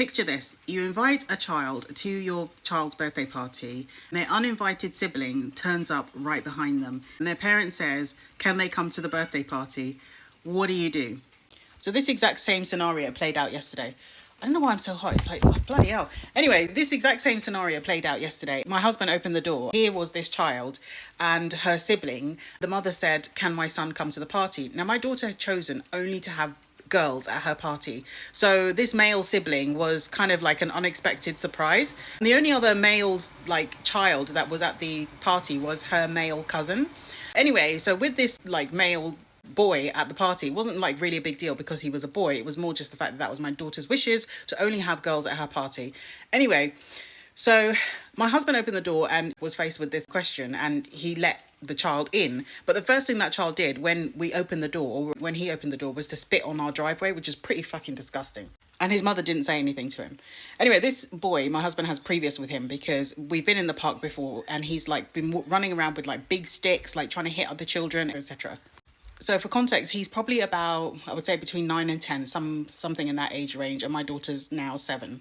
Picture this, you invite a child to your child's birthday party and their uninvited sibling turns up right behind them and their parent says, can they come to the birthday party? What do? So this exact same scenario played out yesterday. I don't know why I'm so hot. It's like, oh, bloody hell. Anyway, this exact same scenario played out yesterday. My husband opened the door. Here was this child and her sibling. The mother said, can my son come to the party? Now, my daughter had chosen only to have girls at her party. So this male sibling was kind of like an unexpected surprise. And the only other male child that was at the party was her male cousin. Anyway, so with this male boy at the party, it wasn't really a big deal because he was a boy. It was more just the fact that that was my daughter's wishes to only have girls at her party. Anyway, so my husband opened the door and was faced with this question and he let the child in. But the first thing that child did when he opened the door was to spit on our driveway, which is pretty fucking disgusting. And his mother didn't say anything to him. Anyway, this boy, my husband has previous with him because we've been in the park before and he's been running around with big sticks, trying to hit other children, etc. So for context, he's probably about, I would say between 9 and 10, something in that age range. And my daughter's now 7.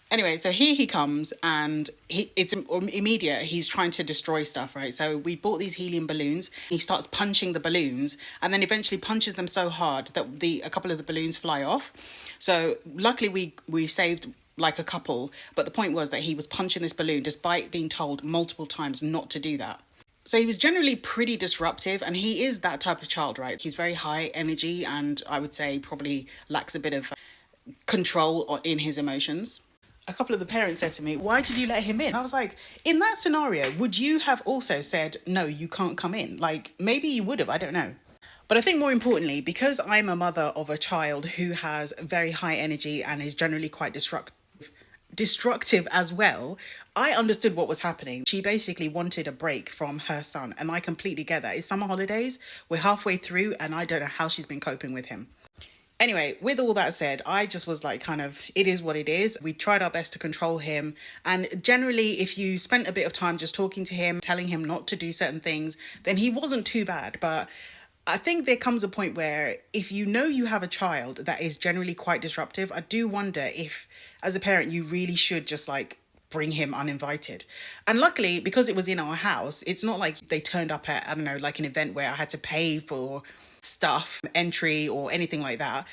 Anyway, so here he comes and it's immediate. He's trying to destroy stuff, right? So we bought these helium balloons. He starts punching the balloons and then eventually punches them so hard that a couple of the balloons fly off. So luckily we saved a couple. But the point was that he was punching this balloon despite being told multiple times not to do that. So he was generally pretty disruptive and he is that type of child, right? He's very high energy and I would say probably lacks a bit of control in his emotions. A couple of the parents said to me, why did you let him in? I was like, in that scenario, would you have also said, no, you can't come in? Maybe you would have, I don't know. But I think more importantly, because I'm a mother of a child who has very high energy and is generally quite destructive as well, I understood what was happening. She basically wanted a break from her son and I completely get that. It's summer holidays, we're halfway through and I don't know how she's been coping with him. Anyway, with all that said, I just was it is what it is. We tried our best to control him. And generally, if you spent a bit of time just talking to him, telling him not to do certain things, then he wasn't too bad. But I think there comes a point where if you know you have a child that is generally quite disruptive, I do wonder if, as a parent, you really should just bring him uninvited. And luckily, because it was in our house, it's not like they turned up at, I don't know, an event where I had to pay for stuff, entry or anything like that.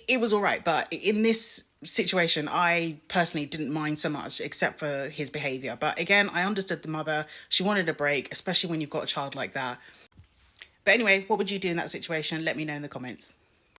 It was all right. But in this situation, I personally didn't mind so much except for his behavior. But again, I understood the mother. She wanted a break, especially when you've got a child like that. But anyway, what would you do in that situation? Let me know in the comments.